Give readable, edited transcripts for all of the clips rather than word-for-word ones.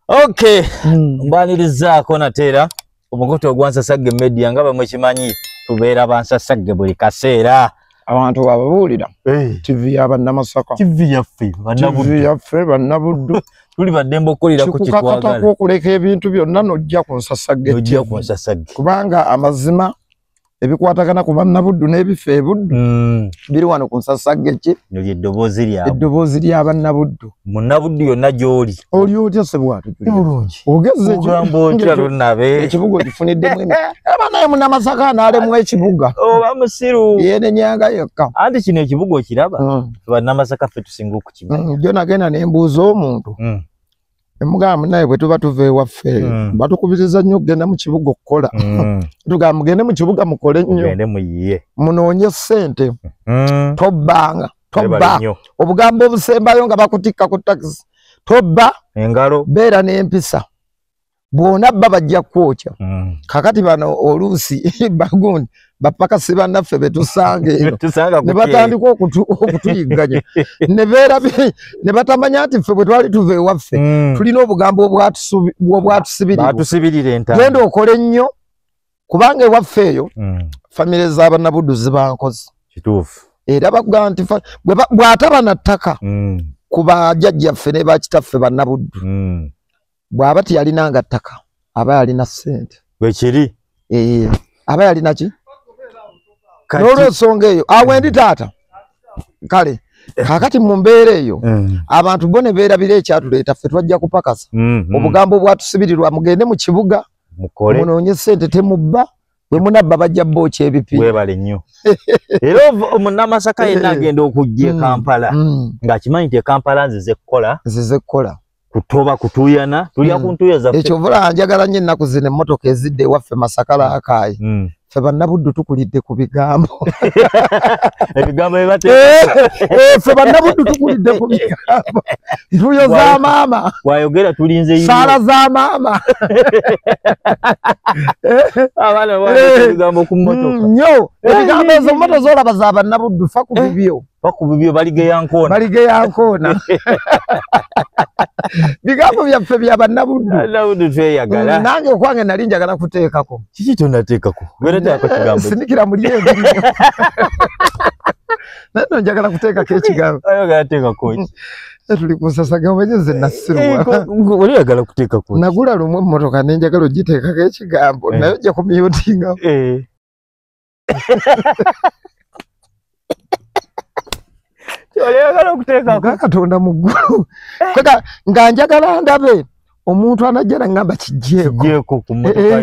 Okay, mbanirizaako natera omukoto ogwansasagge media nga bamwe kimanyi tubeera bansasagge buli kaseera abantu babuulira TV y'abannamasaka TV yaffe bannabuddu tuli baddembe okukolera ku kitwagala kikukakatako okuleka ebintu byonna nojja ku nsasagge kubanga amazima ebikwatagana ku bannabuddu n'ebifo ebuddu biri wano ku nsasagge ki eddoboozi ly'abannabuddu munnabuddu yonna gy'oli oli otya sebwatu ogezze ekibuga okifuniddemu aba naye munnamasaka anaalemu ekibuga oba musiru yene nyanga yekka anti kino ekibuga okiraba bannamasaka ffe tusinga okukimanya jo nagenda nembuuza omuntu emugamba naye bwe tuba tuva ewaffe batukubiriza nnyo okugenda mu kibuga okukola tugamba mugende mu kibuga mukole nnyo munoonye ssente tobbanga tobba obugambo obusembayo nga bakutikka ku takisi tobba engalo beera n'empisa bwona bba bajja kwokya kakati bano oluusi bagundi bapakasi bannaffe betusanga eno ne batandika okutuyigganya ne batamanya nti ffe bwe twali tuva ewaffe tulina obugambo obwatusibirira genda okole nnyo kubanga ewaffe eyo famire z'abannabuddu ziba nkozi era bagamba nti bw'ataba na ttaka ku bajjajjaffe ne bakitaffe bannabuddu bw'aba tiyalinanga ttaka aba yalina ssente bwekiri aba yalina ki n'olwensonga eyo awendi taata kale kakati mu mbeera eyo abantu bo ne beerabira ekyatuleeta ffe twajja kupakasa obugambo obwatusibirirwa mugende mu kibuga munoonye ssente temubba bwe munabba bajja bookya ebipi webale nnyo era omunnamasaka yenna agenda okujja e Kampala ng'akimanyi nti e Kampala nzize kukola kutoba kutuyana tulya ku ntuya zaffe ekyo vula njagala nnyo ennaku zino emmotoka ezidde ewaffe Masaka Laakaayi ffe bannabuddu tukulidde ku bigambo ebigambo ffe bannabuddu tukulidde ku bigambo ntuyo za maama wayogera tulinze saala za maama abaana ebigambo ku mmotoka nnyo ebigambo ezo mmoto zoolaba za bannabuddu fa ku bibyo baligeyankoona bigambo byaffe bya bannabuddu tweyagala nange okwange nali njagala kuteekako kiki tonateekako sinikira muli naye njagala kuteekako ekigambo tuli ku Nsasaga omanyeze nassirwa oliyagala kuteekako nagula lumu emmotoka nenjagala ogiteekako ekigambo naye ojja kumyutingamu oliyagala okuteekako Katonda mu ggulu nga njagala ndabe omuntu anajja nangamba kijjeeko ku mmotoka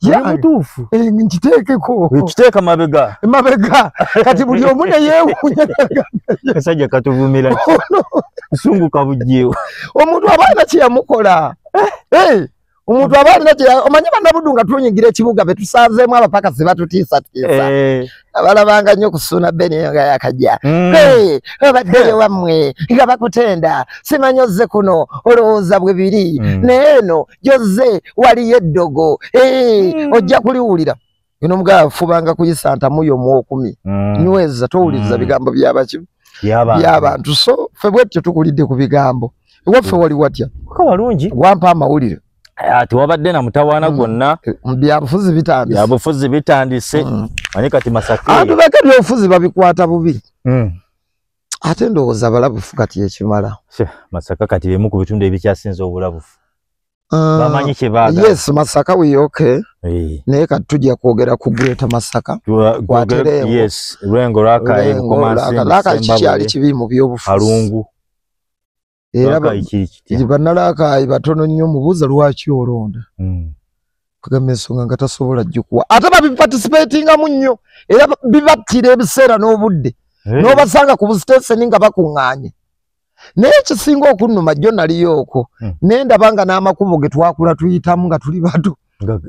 yo mutuufu nkiteekeko kiteeka mabega kati buli omu ne yeewuunya kasajja katuvumira kusunguka bujjeewo omuntu aba alina kye yamukola omuntu aba alina kye omanyi bannabuddu nga tunyigira ekibuga be tusanzeemu abapakasi batutiisatiisa abalabanga nnyo kusuuna beniyo nga yakajja obaddeyo wammwe nga bakutenda simanyi ozze kuno olowooza bwe biri neeno gyozze waliyo eddogo ojja kuliwulira bino mugaba fubanga kuyisa ntamuyo mu 10 nyweza towuliriza bigambo by'abantu so ffe bwetyo tukulidde ku bigambo ewaffe wali watya walungi wampa amawulire ati wabadde na mutawaana gwonna byabufuzi bitandise manyi kati Masaka abantu beke byobufuzi babikwata bubi ate ndowooza balabufu kati ekimala Masaka kati bemu ku bitundu ebikyasinza obulabufu bamanyi kye baagala yes Masaka wiyoke naye kati tujja kwogera ku Greater Masaka Lwengo Laakaayi kikyali kibi mu byobufuzi Kalungu era bannalaakaayi batono nnyo mubuuza lwaki olonda kugamba ensonga nga tasobola jjukuwa ate babiparticipatingamu nnyo era bibattira ebiseera n'obudde n'obasanga ku busiteseni nga bakuŋŋaanye naye ekisinga okunnuma jjo naliyo okwo naye ndabanga n'amakubo ge twakula tuyitamu nga tuli bato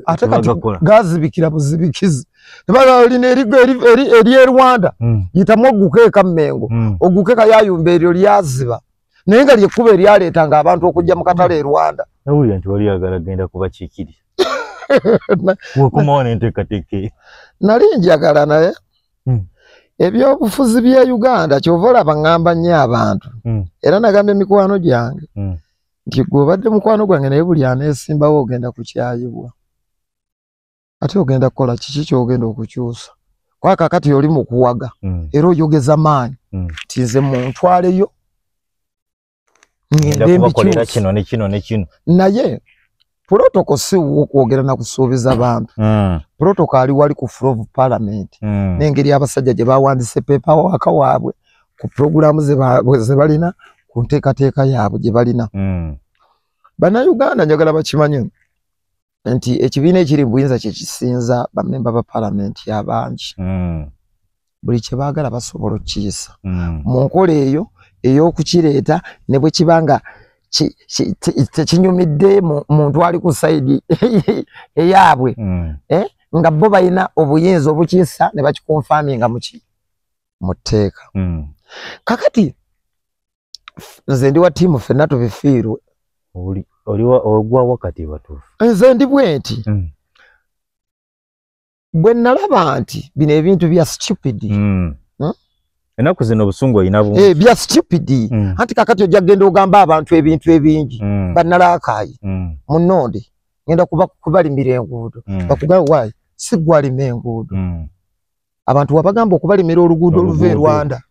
ate kati gazibikira buzibikizi olina eri e Rwanda yitamu ogguke eka Mmengo ogguke Kayayumba eryo lyaziba naye nga lyekkuba eryaleetanga abantu okujja mu katale e Rwanda nawulira nti wali yagala genda kubakiikirira wekumawo nenteekateeke nali njagala naye ebyobufuzi bya Uganda kyova olaba ŋŋamba nnyo abantu era nagamba emikwano gyange nti gobadde mukwano gwange naye buli aneesimbawo ogenda kukyayibwa ate ogenda kukola kiki kyogenda okukyusa kwa kakati oli mu kuwaga era oyogeza maanyi tinze muntwaleyo ngende mbikolera kino ne kino ne kino naye protocol si wokwogera na kusuubiza abantu protocol ali wali ku floor of parliament n'engeri abasajja gye bawandise pepa waka waabwe ku programu ze balina ku nteekateeka yaabwe gye balina Bannayuganda njagala bakimanye nti ekibiina ekiri mu buyinza kye kisinza bammemba ba parliament abangi buli kye baagala basobola okukiyisa mu nkola eyo ey'okukireeta ne bwe kibanga tekinyumidde muntu ali ku sayidi eyaabwe nga bo balina obuyinza obukisa ne bakikonfaminga mu tteeka kakati nze ndi wa ttiimu ffenna tubifiirwe ogwa wakati batuufu nze ndi bwenti bwe nalaba nti bino ebintu bya stupid enaku zino obusungu olina bungi bya stupid anti kakati ojja kgenda ogamba abantu ebintu ebingi bannalaakaayi munnonde ngenda kubalimira enguudo bakugamba waayi si gwalima enguudo abantu wabagamba okubalimira oluguudo oluva e Rwanda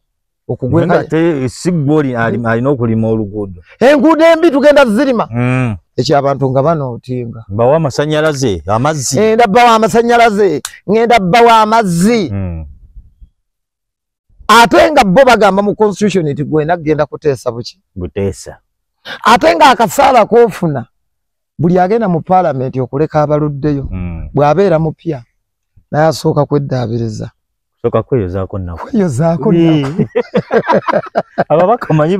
okugwengate si gwoli alina okulima oluguudo enguudo embi tugenda zirima ekyo abantu nga banootinga mbawa amasanyalaze amazzi ngenda bbawa amasanyalaze ngenda bbawa amazzi ate nga bo bagamba mu constitution nti gwena genda kuteesa buki buteesa ate nga akasaala koofuna buli agenda mu parliament okuleka abaluddeyo bw'abeera mupya naye asooka kweddaabiriza soka kweyozaako nako ababaka manyi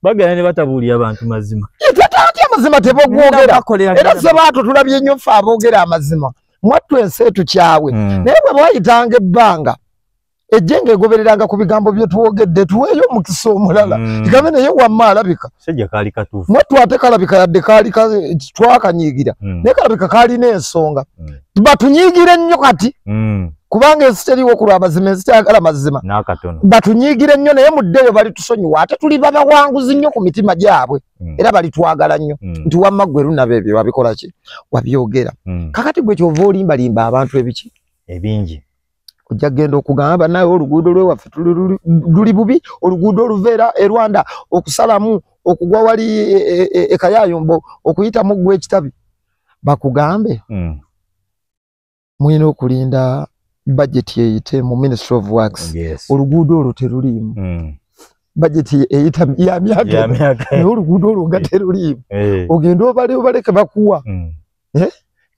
bagenda ne batabuulira abantu mazima ate amazima tebogwogera era sebaato tulabye nnyo ffe aboogera amazima mwattu ensi etukyawe naye bwe bayitanga ebbanga ejjenga egobereranga ku bigambo bye tuwogedde tuweeyo omukisa omulala kigambe naye wamma alabika sejja kaali katuufu mwattu ate kalabika yadde kaali twakanyiigira naye kalabika kaalina ensonga batunyiigire nnyo kati kubanga ensi teriwo ku lw'amazima ensi kyagala mazima n'akatono batunyiigire nnyo naye muddeeyo balitusonyiwa ate tuli babawanguzi nnyo ku mitima gyabwe era balitwagala nnyo nti wamma ggwe lunaba ebyo wabikola ki wabyogera kakati gwe kyova olimbalimba abantu ebiki ebingi ojja kgenda okugamba bannaye oluguudo lwewaffe luli bubi oluguudo oluveera e Rwanda okusalamu okugwa wali e Kayayumbo okuyitamu ggwe ekitabi bakugambe mulina okulinda budget eyite mu Ministry of Works oluguudo olwo teruliimu budget eyita ya myaka naye oluguudo olwo nga teruliimu ogenda obaleke bakuwa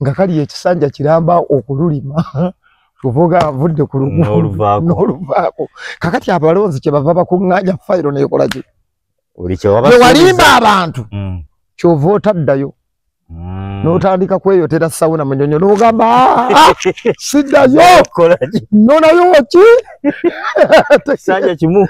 nga kali ekisanja kiramba okululima tuvuga avudde ku n'oluvaako kakati abalonzi kye bava bakuŋŋaanya fayiro neekola ki tewalimba abantu kyova otaddayo n'otandika kweyotera sawuna munyonyo n'ogamba siddayo nonayo ki sanja kimu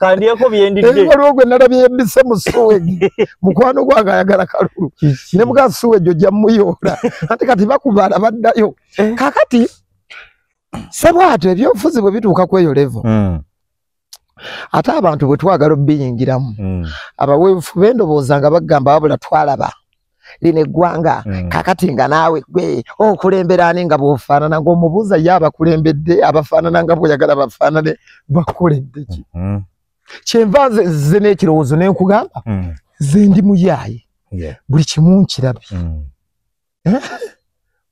kandyeko byendidde waliwo gwe nalabye yembise mu suwegi mukwano gwange ayagala kalulu ne muga suwegi ojja muyoola ate kati bakubaala baddayo kakati sebwatyo ebyobufuzi bwe bituuka kweyo levo ate abantu bwe twagala obbiyingiramu abaweefu b'endobooza nga bagamba wabula twalaba lino eggwanga kakati nga naawe gwe okulembera ani nga bw'ofaanana ng'omubuuza ye abakulembedde abafaanana nga bw'oyagala bafaanane bakoledde ki kyenva nze n'ekirowoozo ne nkugamba ze ndi muyaaye buli kimu nkirabye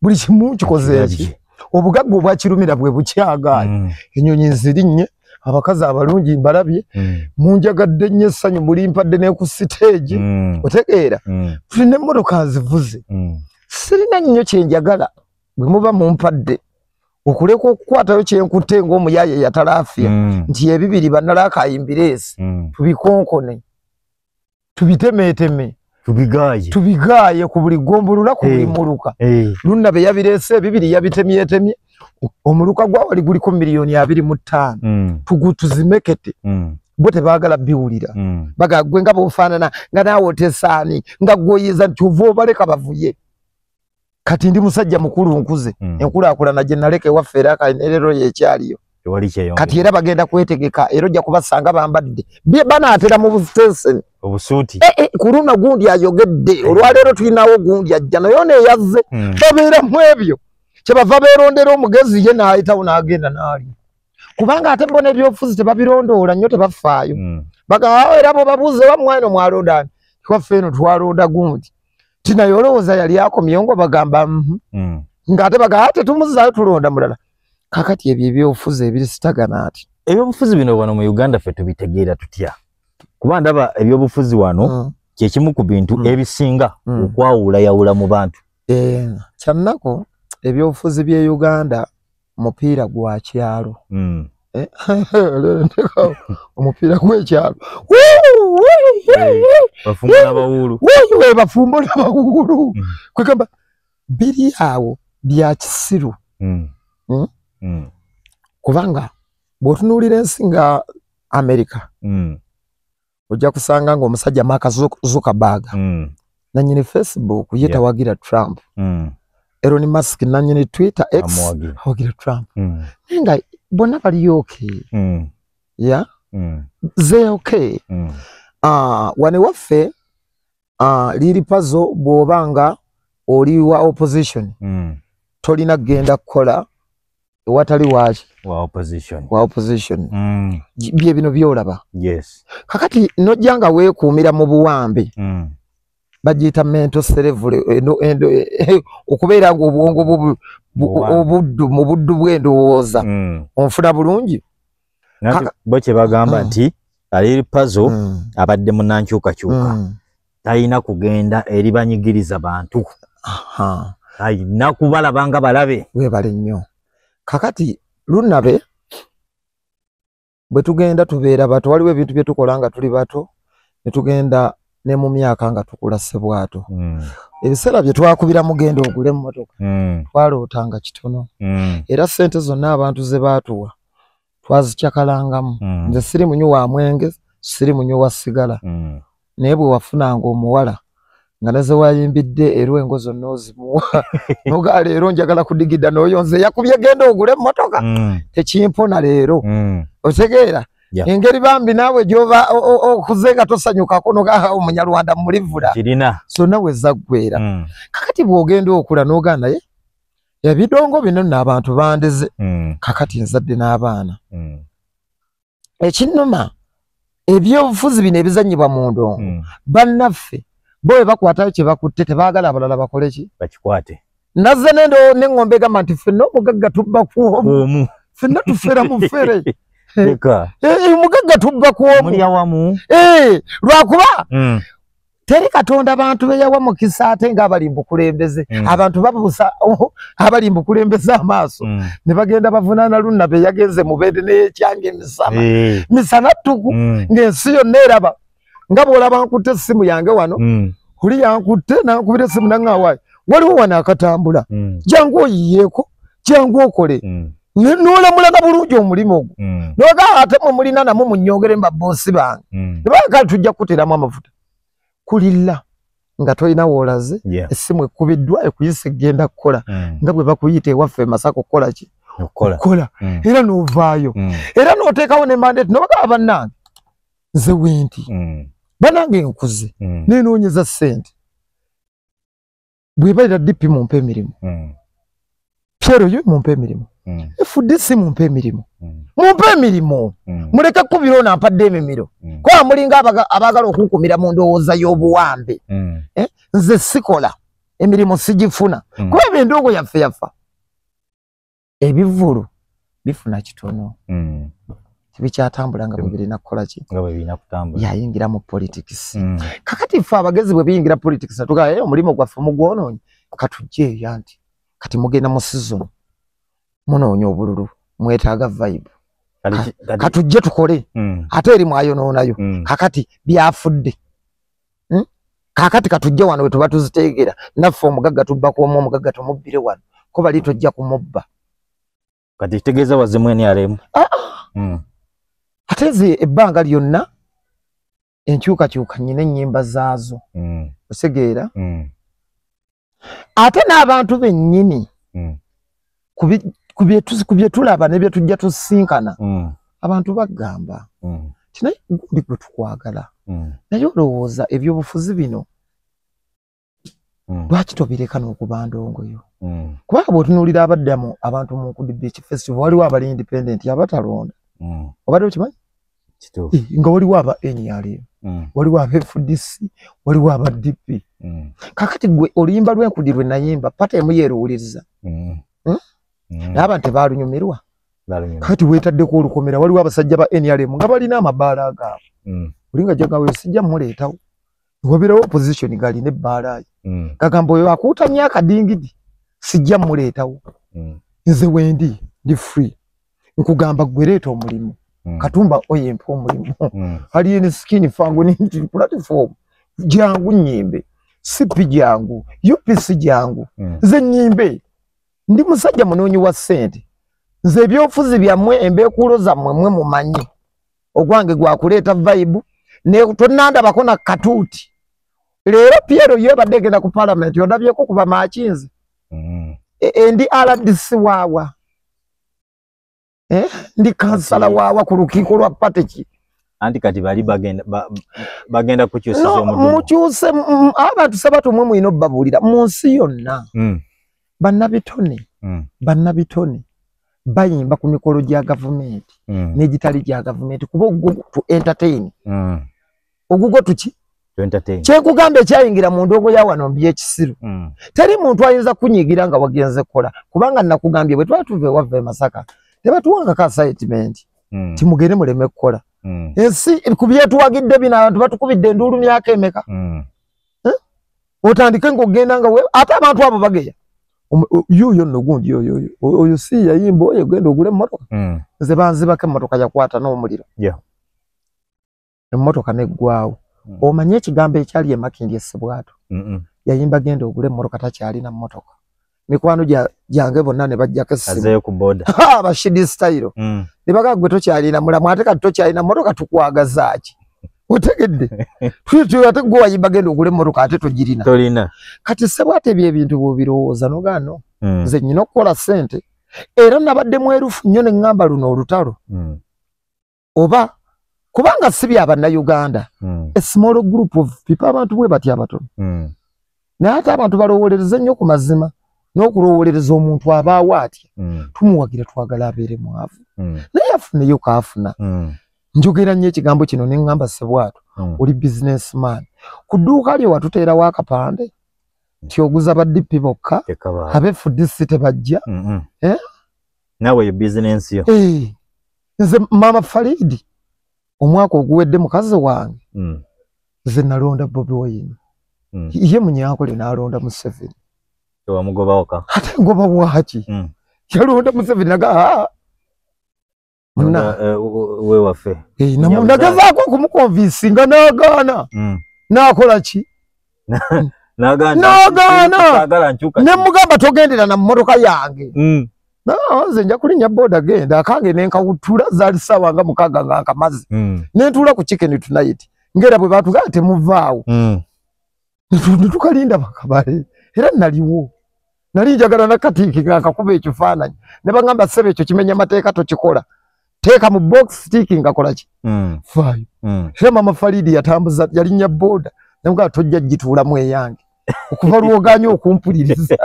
buli kimu nkikoze eki obugagga obwakirumira bwe bukyagaaye ennyonyi nzirinnye abakazi abalungi mbalabye munjagadde nnyo essanyu mulimpadde ne ku siteegi otegeera tulina emmotoka nzivuze sirina nnyo kyenjagala bwe muba mumpadde okuleka okukwatayo kyenkutte ng'omuyaaye yatalaafiya nti ebibiri bannalaakayimbiresi tubikonkone tubitemeeteme tubigaaye ku buli gombulula ku buli muluka lunnabe yabireese ebibiri yabitemyetemye omuluka gwa wali guliko $225 tuzimekete bo tebaagala biwulira bagagwe nga boofaanana nga naawe otesaani nga gwoyiza nti ova obaleka bavuye kati ndi musajja mukulu nkuze enkulaakulana gye naleka ewaffe era kalinerero yekyaliyo kati era bagenda kwetegeka era ojja kubasanga bambadde banaatera mu bustation obusuuti kuluna gundi ayogedde olwaleero tulinawo gundi ajja nayo neeyazze babeera mu ebyo kyebava beerondera omugezi ye n'ayitawo n'agenda n'ali kubanga ate mbona ebyobufuzi tebabirondoola nnyo tebafaayo bagamba era bo babuuze bamwana mwalonda twaffe eno twalonda gundi tinayo olowooza yali akomyewo ngo bagamba ng'ate bagamba tetumuzaayo tulonda mulala kakati ebyo ebyobufuzi ebiri sitagana ati ebyobufuzi bino wano mu Uganda ffe tubitegeera tutya kuba ndaba ebyobufuzi wano kyekimu ku bintu ebisinga okwawulayawula mu bantu kyannako ebyobufuzi by'e Uganda mupiira gwa kyalo omupiira gw'ekyalo bafumbo n'abawuulu kwegamba biri awo bya kisiru kubanga bw'otunuulira ensi nga Amerika ojja kusanga ng'omusajja Mark Zuckerberg nannyini Facebook ye tawagira Trump Elon Musk nannyini Twitter X awagira Trump nga bonna bali okay ya ze okay wane waffe liri pazo bw'obanga oli wa opposition tolina genda kukola watali waki wa opposition bye bino byolaba yes kakati nojjanga weekuumira mu buwambe bagiyita mental slavery okubeera nga obwongo obuddu mu buddu bw'endowooza onfuna bulungi bo kye bagamba nti ali pazo abadde munankyukakyuka talina kugenda eri banyigiriza bantu alina kubalabanga balabe webale nnyo kakati lunabe bwe tugenda tubeera bato waliwo ebintu bye tukola nga tuli bato ne tugenda ne mu myaka nga tukula ssebwato ebiseera bye twakubira mugenda ogule mu motoka twalootanga kitono era ssente zonna abantu ze baatuwa twazikyakalangamu nze siri munywi wa mwenge siri munywi wa sigala naye bwe wafunanga omuwala nga naze wayimbidde erwengo zonna ozimuwa noga leero njagala kudigidda n'oyo nze yakubye genda ogule motoka tekimpona leero otegeera engeri bambi naawe gy'oba okuze nga tosanyukako noga omunyarwanda mulivula kirina sonna we zaggwera kakati bw'ogenda okula noga naye ebidongo bino nno abantu bandeze kakati nzadde n'abaana ekinnuma ebyobufuzi bino ebizannyibwa mu ndongo bannaffe bo bwe bakwatayo kye bakutte tebaagala abalala bakole ki bakikwate nazze n'eŋŋombe egamba nti ffenna omugagga tubba kwomu ffenna tufera mu ffere omugagga tubba kwomu lwakuba teri katonda abantu beyawa mu kisa ate ng'abali mbukulembeze abantu babuusa abali mbukulembeze amaaso ne bagenda bavunaana lunnabe yagenze mu beede n'ekyanga misana ttuku ng'ensi yonna eraba nga bw'olaba nkutte essimu yange wano oli yankutte nankubira essimu naŋŋawaayo waliwo wano akatambula jangu oyiyeeko jangu okole n'olamulaga bulungi omulimu ogwo noga ate mwe mulina namwe munnyongere mbaboosi bange ne bagala tujja kukuteramu amafuta kulilla nga tolina woolaze essimu ekubiddwa ekuyisa egenda kukola nga bwe bakuyita ewaffe e Masaka okukola ki okukola era n'ovaayo era n'oteekawo ne mandate nobagaba bannange nze wenti banange nkuze nenoonyeza ssente bwebalira dipi mumpe emirimu Pyero yo mumpe emirimu FDC mumpe emirimu mumpe emirimu muleke kubirona mpadde emimiro kwa mulinga abagala okunkumira mu ndowooza y'obuwambe nze sikola emirimu sigifuna kuba ebindogo yaffe yafa ebivulu bifuna kitono bikyatambula nga bwe birina kukola ki nga bwe birina kutambula yayingira mu politics kakati ffe abagezi bwe biyingira politics natugaa omulimu gwaffe mugwonoonyi katujjeeyo anti kati mugenda mu season munoonya obululu mwetaaga vibe katujje tukole ate eri mwayonoonayo kakati byafudde kakati katujje wano we tuba tuziteegera naffe omugagga tubbako omu omugagga tumubbire wano ko bali tojja kumubba kati kitegeeza wazimu NRM ate ze ebbanga lyonna enkyukakyuka nnyina ennyimba zaazo osegeera ate n'abantu bennyini kubye tulaba nebye tujja tusinkana abantu bagamba kinaye ndi gwe tukwagala naye olowooza ebyobufuzi bino lwaki tobireka n'okuba ndongoyo kubanga bw'otunuulira abaddamu abantu mu Nkudi Beach Festival waliwo abali independent abatalonda obadde okimanyi nga waliwo aba NRM waliwo aba FDC waliwo aba DP kakati gwe oluyimba lw'Enkudi lwe nayimba pata emu yeeruwuliriza n'abantu tebaalunyumirwa kati weetaddeko olukomera waliwo abasajja ba NRM nga balina amabaala agaabwe olinga jagawe sijja muleetawo wabeerawo opposition galina ebbaala kagamba oyo akuutamya akadingidi sijja muleetawo nze wendi ndi free nkugamba gwe leeta omulimu Katumba oyempa omulimu hali ni skin fangu ni platform jangu nyimbe sipi jangu UPC jangu ze nyimbe ndi musajja munonyi wa sente nze byofuzi byamwe embekuloza mmwe mumanyi ogwange gwakuleeta vibe ne tonanda bakona katuti lero Piero yebadde na ku parliament yodabyeko kuba machinzi ndi RDC wawa ndi kansala wawa ku lukiiko lwa pateki anti kati bali bagenda kukyusiza omudumu mukyuse abantu sabatu mwe mwino babulira mu nsi yonna bannabitone bayimba ku mikolo gya government n'egitali gya government kuba ogugo to entertain ogugo tuki to entertain kyekugamba ekyayingira mu ndongo ya wano by'ekisiru teri muntu ayinza kunyigira nga wagenze kola kubanga nakugambye bwe twatuve wave Masaka tebatuwanga ka statement timugere muleme kukola ensi kubyetuwagidde bina abantu batukubidde endulu myaka emeka otandike ng'ogenda nga ate abantu abo bageya yuyo nno gundi oyo si yayimba oyo genda ogule emmotoka nze banzibako emmotoka yakwata n'omuliro emmotoka neggwawo omanye ekigambo ekyali emakindi essebwato yayimba genda ogule emmotoka takyalina mmotoka mikwano jange bonna ne bajjako essimu ku boda bashidi style ne baga gwe tokyalina mulamu ate kati tokyalina mmotoka tukwagazaaki otegedde tutu ate gwe wayimba genda ogule emmotoka ate togirina tolina kati ssebwato ebyo ebintu bw'obirowooza nogano nze nnyina okukola ssente era nabadde mwerufu nnyo ne ŋŋamba luno olutalo oba kubanga si byabannayuganda a small group of people abantu bwe batya abatono naye ate abantu balowoolereza nnyo ku mazima n'okulowoolereza omuntu abaawo atya tumuwagira twagala abeere mwavu naye afuneyo kaafuna njogera nnyo ekigambo kino ne ŋŋamba ssebwato oli businessman ku dduuka lye watuteerawo akapande nti oguza baddipi bokka abefudisi tebajja nawe yo business yo nze mama Faridi omwaka oguwedde mukazi wange nze nalonda Bobi Wine ye munyankole n'alonda Museveni wamugobawoka ate ngoba bwaki yalonda Museveni naga we wafe nagazaako okumukonvinsinga n'agaana n'akola ki n'agaana ne mugamba togendera na mmotoka yange nze nja kulinnya boda genda akange nenkawutula zaali ssaawa nga 6 nga akamazi nentuula ku chicken tonight ngera bwe batugala temuvaawo netukalinda bakabale era naliwo nali njagala nakatiiki ngakakuba ekifaananyi ne bagamba ssebe ekyo kimenya mateeka tokikola teeka mu box stiiki ngakola ki faayo era mama Faridi yatambuza yalinnya boda nemugala tojja gituulamu eyange okuva lwoganya okumpuliriza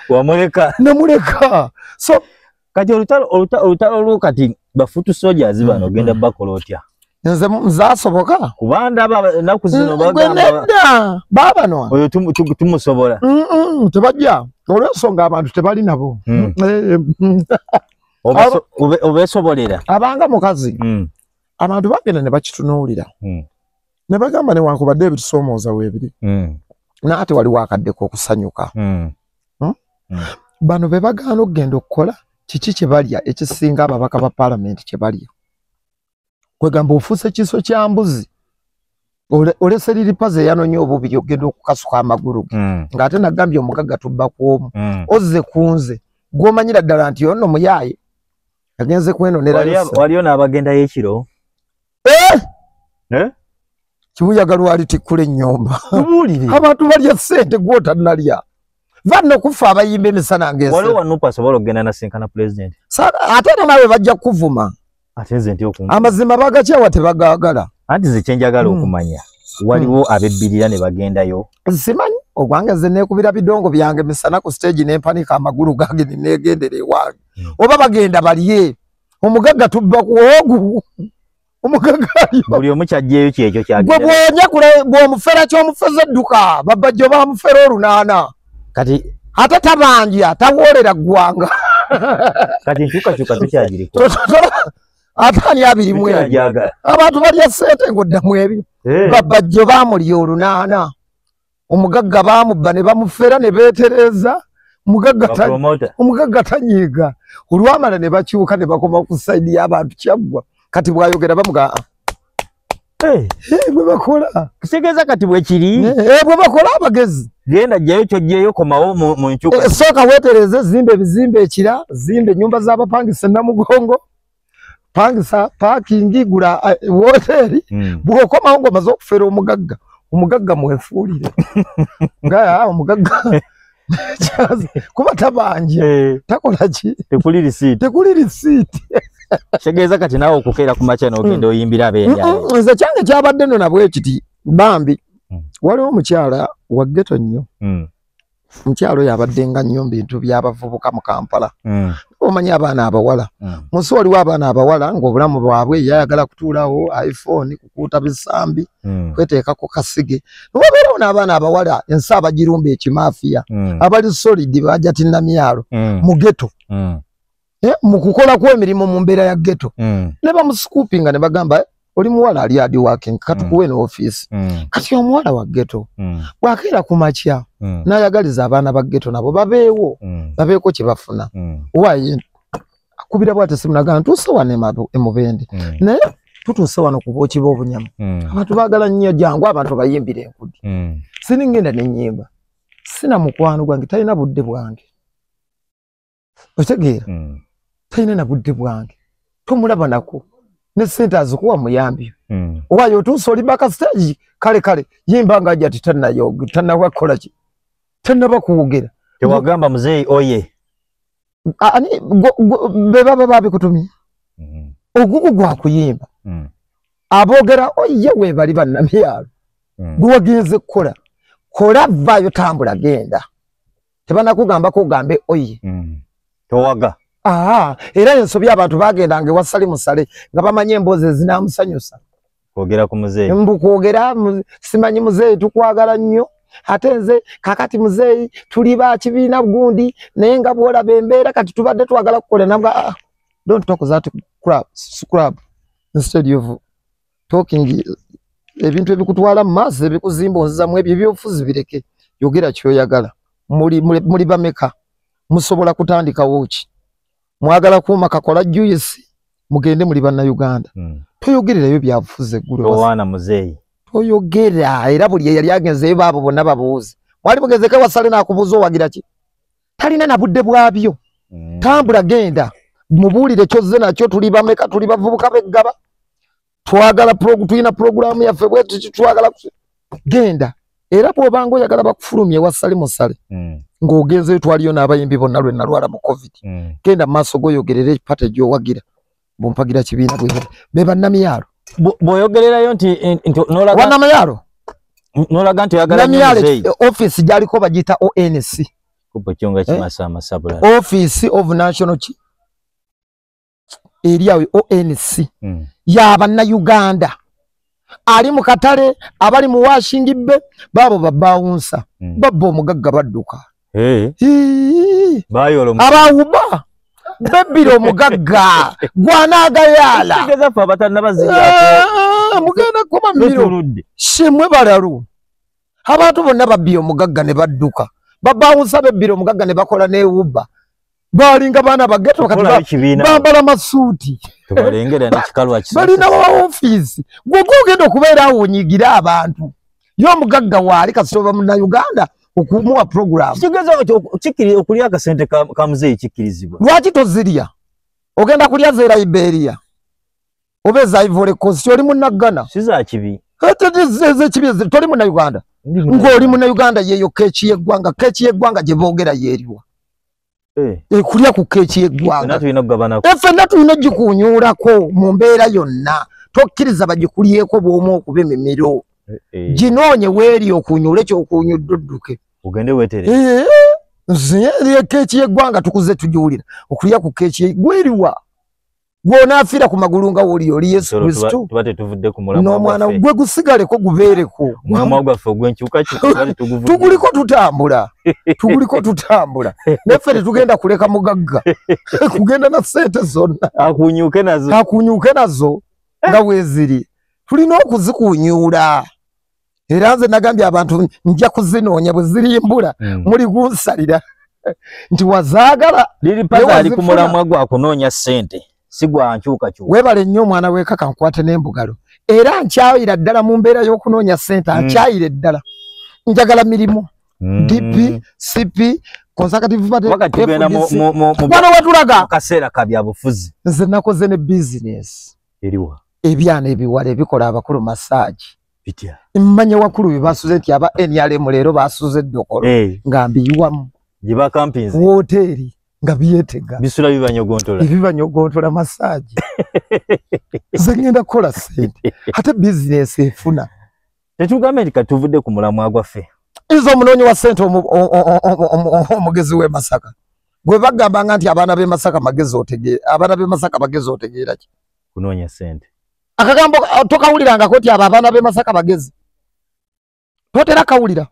wamuleka namuleka so kati olutalo lukati bafutu soldiers bano genda bakola otya nze nzasoboka kubanda naku zino bagamba babano oyo tumusobola tebajja olw'ensonga abantu tebali nabo obesobolera abanga mukazi abantu bagenda ne bakitunuulira ne bagamba newankubadde ebitusoomooza weebiri naate waliwo akaddeko okusanyuka bano be bagaana okugenda okukola kiki kye balya ekisinga ababaka ba palamenti kye balya kwegamba ofuuse kiso kya mbuzi olese liripaze yanonye obubiri ogenda okukasuka amagulu ge ng'ate nagambye omugagga tubba kwomu ozze kunze gw'omanyira ddala nti ono muyaaye agenze kwenonera waliyo n'abagendayo ekiro kibuyaga lwali tikkula ennyomba abantu balya ssente gw'otannalya vanno kufa abayimba emisana ngese waliwo wanupa asobola okugenda nasinkana president ate nawe bajja kuvuma ate nze nti amazima bagakyawa tebagagala anti ze kyenjagala okumanya waliwo abebbirira ne bagendayo simanyi ogwange ze nekubira bidongo byange misana ku stage nempanika amagulu gange negendere ewange oba bagenda baliye omugagga tubba ku ogu omugagga buli omukyajjeeyo kyekyo kyagenda gwe bwonya kule bw'omufera ky'omufeza edduka babajjo bamufera olunaana kati ate tabanja tawoolera ggwanga kati nkyukakyuka tukyagiriko atani abiri mwe abantu balya ssente ng'oddamu ebyo babajjo baamulya olunaana omugagga baamubba ne bamufera ne beetereza omugagga tanyiiga olwamala ne bakyuka ne bakoma ku sayidi y'abantu kyaggwa kati bwayogera bamuga bwe bakola kitegeeza kati bwe kiri bwe bakola abagezi genda jjayo kyojjeeyo komawo mu nkyuka sooka weetereze zimba ebizimbe ekira zimba ennyumba z'abapangisa Namugongo pangisa parking gula woteri bwokomawo ng'omaze okufera omugagga mwefuulire nga omugagga kuba tabanje takola ki tekuli risiiti kitegeeza kati naawe okukeera ku makya n'ogenda oyimbira ab'enjala nze kyange kyabadde nno nabwe kiti bambi waliwo omukyala wa ghetto nnyo mukyalo yabadde nga nnyo bintu by'abavubuka mu Kampala omanyi abaana abawala munsi waliwo abaana abawala ng'obulamu bwabwe yayagala kutuulawo iPhone kukuuta bisambi kweteekako kasige wabeerawo n'abaana abawala ensi abagirumba ekimafiya abali solid bajja tinnamyalo mu ghetto mu kukola kw'emirimu mu mbeera ya ghetto ne bamuscoopinga ne bagamba oli muwala ali adi working katukuwe no office kati omuwala wa ghetto bwakeera ku makya n'ayagaliza abaana ba ghetto nabo babeewo babeeko kye bafuna wayi akubira bwate simunaga ntuuse wano emubende naye tutuuse wano ku bwoki bw'obunyama abantu baagala nnyo jangu abantu bayimbira enkudi siningenda n'ennyimba sina mukwano gwange talina budde bwange otegeera talina na budde bwange tomulaba nako ne sente azikuwa muyambi owayo otuuse oli baka stage kale yimba nga ajja tannawakola ki tannaba kuwogera tewagamba muzeeyi oye ani be baba babikutumye ogugu gwakuyimba aboogera oye weebali bannamyalo gwe wagenze kukola kola vaayo tambula genda tebanakugambako ogambe oye towaga era ensobi abantu bagendanga ewa Salimusale nga bamanye emboozi ezinamusanyusa kwogera ku muzeeyi mbu kwogera simanyi muzeeyi tukwagala nnyo ate nze kakati muzeeyi tuli ba kibiina gundi naye nga bwolaba embeera kati tubadde twagala kukola nabwa don't talk that scrub instead of talking ebintu ebikutwala mu maaso ebikuzimba onzizamu ebyo ebyobufuzi bireke yogera kyoyagala muli bameka musobola kutandikawo ki mwagala kuuma kakola juice mugende muli bannayuganda toyogererayo byabufuzi eggulo owaana muzeeyi toyogera era buli yali agenzeyo baabo bonna babuuze mwali mugezeko Wasale n'akubuuza owagira ki talina na budde bwabyo tambula genda mubuulire kyozze nakyo tuli bameka tuli bavubuka beggaba twagala tulina programu yaffe bwetu twagala genda era bw'obanga oyagala bakufulumye ewa Salimusale ng'ogenzeyo twaliyo n'abayimbi bonna lwe nalwala mu covid genda mu maaso goyogerera ekipate gy'owagira bumpagira kibiina be bannamyalo bw'oyogererayo nti wannamyalo n'olaga nti oyagala muzeeyi office gyaliko bagiyita ONC kupokyonga kimasa amasabula office of national eriawe ONC y'abannayuganda ali mu katale abali mu Washington Bay babo babawunsa babbo omugagga badduka abawuba bebbira omugagga gwanaagayala mugenda kuba mmiro shemwe balalu abantu bonna babbira omugagga ne badduka babawunsa bebbira omugagga ne bakola n'ewuba balinga baana bageto kati bambala masuuti balina wa office gwogenda okubeera awo onyigira abantu y'omugagga waali kasitoba munnayuganda okumuwa program okulya akasente ka muzeeyi kikkirizibwa lwaki tozirya ogenda kulya ze Liberia oba eza Ivory Coast oli munnaggana siza kibi ekibi toli munnayuganda ng'oli muna Uganda yeyo keeki y'eggwanga gye boogera yeeriwa kulya ku keeki y'eggwanga ffenna tulina gikuunyuulako mu mbeera yonna tokkiriza bagikulyeko bw'omu okuba emimiro ginoonye weeri okuunyuule ky'okuunyudde odduke ogende weetere nze keeki y'eggwanga tukuze tugiwulira okulya ku keeki gweriwa gw'onaafiira ku magulu nga oli Yesu Kristo n'omwana gwe gusigaleko gubeereko tuguliko tutambula neffe tetugenda kuleka mugagga kugenda na ssente zonna akuunyuuke nazo nga weeziri tulina okuzikuunyuula era nze nagambye abantu nja kuzinoonya bwe zirimbula muli gunsalira nti wazaagala liripaza ali ku mulamwa gwa kunoonya ssente sigwa nkyuka webale nnyo omwana w'ekaka nkwate n'embugalo era nkyayira ddala mu mbeera y'okunoonya ssente akyayire ddala njagala mirimu DP CP Consecutive Party mwana watulaga kaseera kabya bufuzi nze nakoze ne business eriwa ebyana ebiwala ebikola abakulu massage bitya mmanye wakulu bibasuze nti aba NRM leero basuze eddokolo nga mbiyiwamu jiba campings hoteli nga byetega bisula bibanyogontola massage zengenda kola sente ate business efuna tetugambe katuvudde ku mulamwa gwaffe izo omunonyi wa sente omugezi w'e Masaka gwe bagambanga nti abaana b'e Masaka bagezi otegeera ki kunoonya sente akagambo tokawulirangako ti abo abaana b'e Masaka bagezi totera kawulira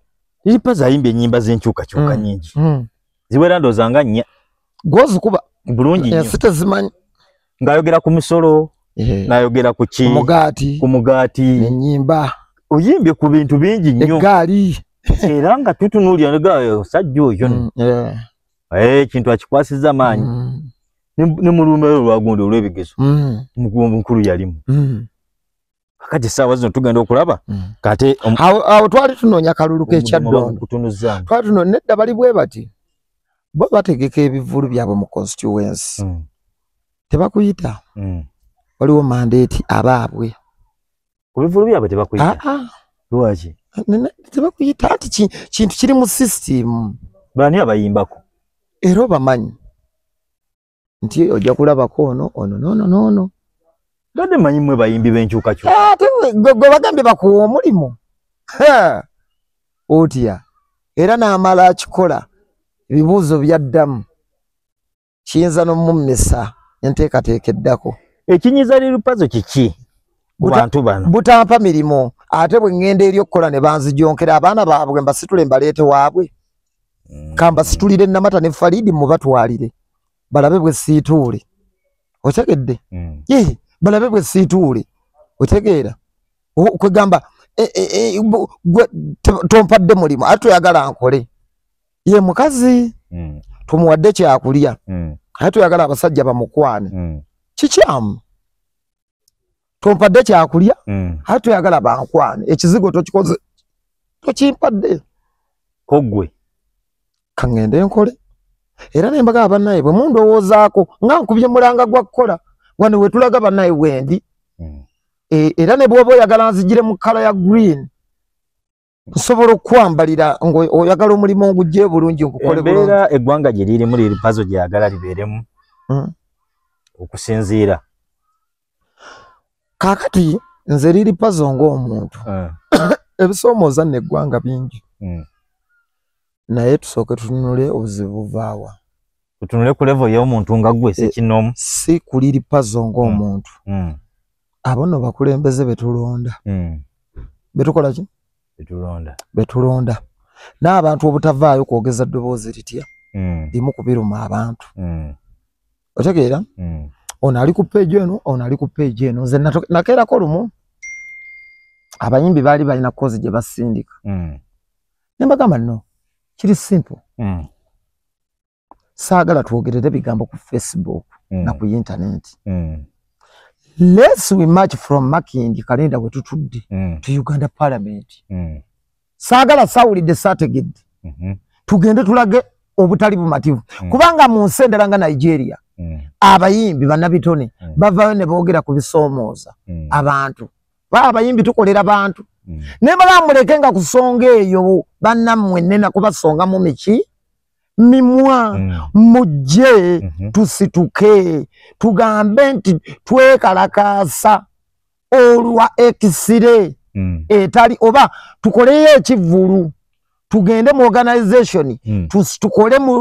ipaza ayimbye ennyimba z'enkyukakyuka nyingi ziwera ndozanga nnya gwozikuba bulungi nnyo sitezimanyi ng'ayogera ku misolo n'ayogera ku mugaati ennyimba oyimbye ku bintu bingi nnyo eggaali era nga tutunuulira negaayo sajja oyo ekintu akikwasiza amaanyi ne mu luume lwagundi olw'ebigezo omukulu yalimu kakati essaawa zino tugenda okulaba kate awo twali tunoonya kalulu k'ekyaddondo twali tunoonya nedda bali bwe bati bo bategeka ebivulu byabwe mu constituency tebakuyita waliwo mandate abaabwe ku bivulu byabwe tebakuyita lwaki tebakuyita ati kintu kiri mu system bani abayimbako era obamanyi nti ojja kulabako ono dade manyi mwe bayimbi b'enkyukakyuka ate gwe bagambye bakuwa omulimu otya era n'amala akikola ebibuuzo byaddamu kiyinza n'omumisa enteekateeka eddako ekinyiza lirupazo kiki ku bantu bano butampa mirimu ate bwe ŋŋenda eri okukola ne banzijonkera abaana baabwe mbasitule mbaleete waabwe kambasitulire Namata ne Falidi mubatwalire balabe bwe siituule otegedde balabe bwe siituule otegeera kwegamba tompadde mulimu ate toyagala nkole ye mukazi tumuwadde kyakulya ate toyagala abasajja bamukwane kikyamu tompadde kyakulya ate toyagala bankwane ekizigo tokikoze tokimpadde kogwe kaŋŋende nkole era nembaga abannaye bwe mundowoozaako nga nkubye mulanga gwa kukola wano we tulaga bannaye wendi era ne bw'oba oyagala nzigire mu kala ya green nsobola okwambalira oyagala omulimu ogujje bulungi nkukole bulungi embeera eggwanga gye lirimu liripazo gyeyagala libeeremu okusinziira kaakati nze liripazo ng'omuntu ebisoomooza n'eggwanga bingi naye tusooke tutunule obuzibu buvaawa tutunule ku level y'omuntu nga gwe sekinoomu si kuli lipazo ng'omuntu abo nno bakulembeze betulonda betukola ki betulonda n'abantu obutavaayo kwogeza ddoboozi litya limu ku biruma abantu otegeera ono ali ku page eno ono ali ku page eno nze nakeerako lumu abayimbi baali balina kozi gye basindika ne mbagamba nno kiri simple saagala twogerere bigambo ku Facebook na ku internet let's we march from Makindi Kalinda we tutudde to Uganda Parliament saagala sawulidde saategedde tugende tulage obutali bumativu kubanga mu nsendera nga Nigeria abayimbi bannabitone bavayo ne boogera ku bisoomooza abantu abayimbi tukolera bantu ne balamuleke nga kusonga eyo bannammwe nena kubasonga mu miki mimwa mujje tusituke tugambe nti twekalakasa olwa ekisire etali oba tukoleyo ekivulu tugende mu organization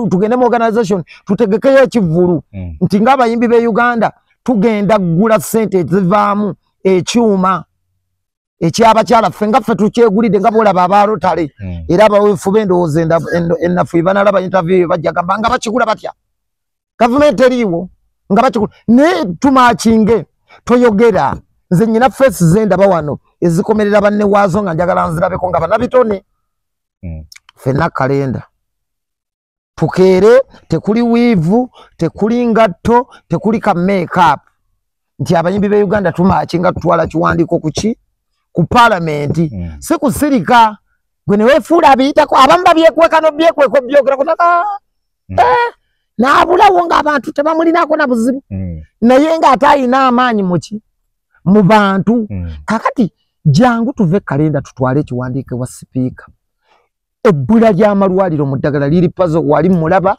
tugende mu organization tutegekeyo ekivulu nti ng'abayimbi be Uganda tugenda gula sente zivaamu ekyuma ekyabakyala ffe nga ffe tukyegulidde nga bolaba abalotale era abawefu b'endowooza ennafu banalaba interview bajja gamba nga bakigula batya gavumenti eriiwo nga bakigula naye tumakinge toyogera nze nnyina fesi zendaba wano ezikomerera banne waazo nga njagala nzirabeko nga banabitone ffenna kalenda tukeere tekuli wiivu tekuli ngatto tekuli ka make-up nti abayimbi be Uganda tumakinga tutwala kiwandiiko kuki ku parliamenti si kusirika gwe ne weefuula abiyitako abamu babyekweka n'obyekweka byogera kutaka naabulawo ng'abantu tebamulinako na buzibu naye ng'ate ayina amaanyi muki mu bantu kakati jangu tuve kalenda tutwale ekiwandiike wa sipiika ebbula ly'amalwaliro mu ddagala liri pazo wali mulaba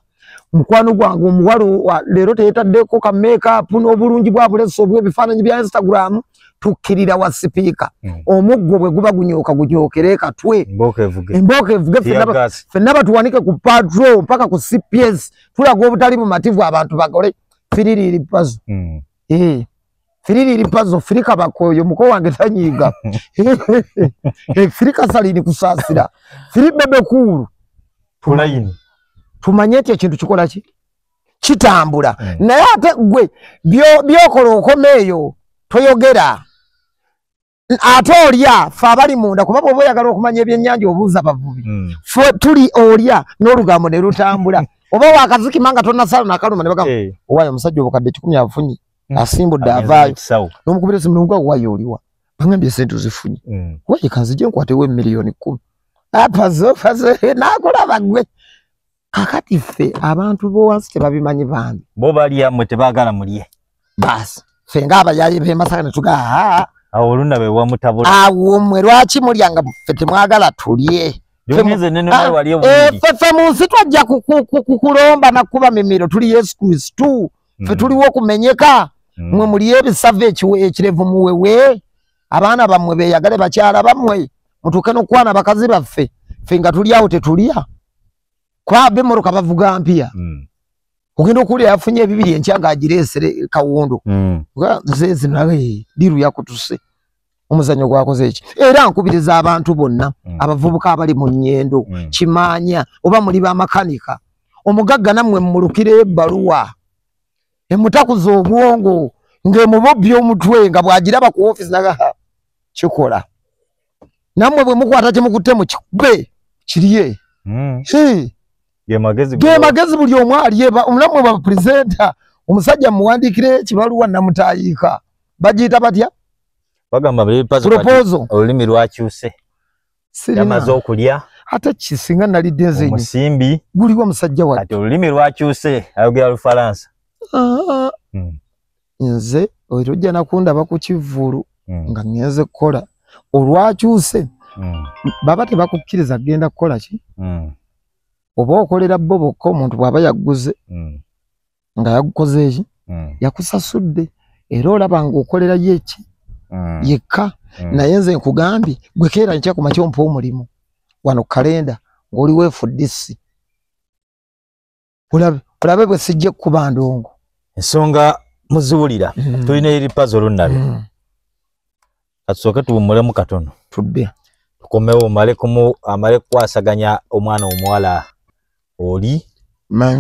mukwano gwange omuwala leero teyetaddeko ka make-up n'obulungi bwa buleso bw'ebifaananyi bya Instagram tukkirira wa sipiika omuggo bwe guba gunyokere katwe embooka evuge ffenna batuwanike ku patrol mpaka ku CPS tulaga obutali bumativu abantu bagole firiri pazo firiri pazo firika bakoyo muko wange tanyiga firika salini kusasira firi bebe kulu tulayini tumanyete ekintu kikola ki kitambula naye ate gwe byokola okomeeyo toyogera ate olya fe abali munda kuba bw'oba oyagala okumanya ebyennyanja obuuza bavubi fe tuli olya n'olugambo ne lutambula oba wakazikima nga tonnasala nakaluma ne bagamba owaayo omusajja obukadde 10 afunye asimbudde avaayo n'omukubira esimu n'omugwa owaayo oliwa bangambye esente zifunye waaye kanzije nkwatewo emiliyoni 10 apazo nakolaba gwe kakati ffe abantu b'owansi tebabimanyi bambi bo balya mwe tebaagala mulye basi ffe ng'abayaaye b'emasaka ne tugaa awo olunda be wamutabula awo mmwe lwaki mulya nga ffe temwagala tulye ffe mu nsi twajja kukulomba nakuba mimiro tuli Yesu Kristu ffe tuliwo okumenyeka mwe muliyo ebisava ekirevu muwewe abaana bammwe beeyagale bakyala bammwe mutuuke n'okwana bakazi baffe ffe nga tuli awo tetulya kwabe moroka bavuga mpya ogenda okuli yafunye bibiri enkya ng'agireesere kawondo zezi nawe diru yakutuse omuzanyo gwakoze eki era nkubiriza abantu bonna abavubuka abali mu nnyendo kimanya oba muli bamakanika omugagga nammwe mmulukire ebbaluwa emutakuza obwongo ng'emubobya omutwe nga bw'agiraba ku ofisi naga kikola nammwe bwe mukwata kyemukutte mu kikube kiriye ge magezi buli omu alyeba omulamu ba presenter omusajja muwandikire ekibaluwa namutayiika bagiyita batya bagamba proposal olulimi lwakyuse yamaze okulya ate kisinga nalidde nze omusimbi guliwo omusajja wa ate olulimi lwakyuse ayogera Lufalansa nze oirojja nakundaba ku kivulu nga ngenze kukola olwakyuse baba tebakukkiriza genda kukola ki oba okolera bo bokka omuntu bw'aba yagguze nga yagukoze eki yakusasudde era olaba ng'okolera yeki yekka naye nze nkugambye gwe keera nkya ku makya ompa omulimu wano kalenda ng'oli weefuddisi olabe bwe sijja kuba ndongo ensonga muziwulira tulina eripazo olunnabe katusooke tuwummulemu katono tudde tukomewo amale kukwasaganya omwana omuwala oli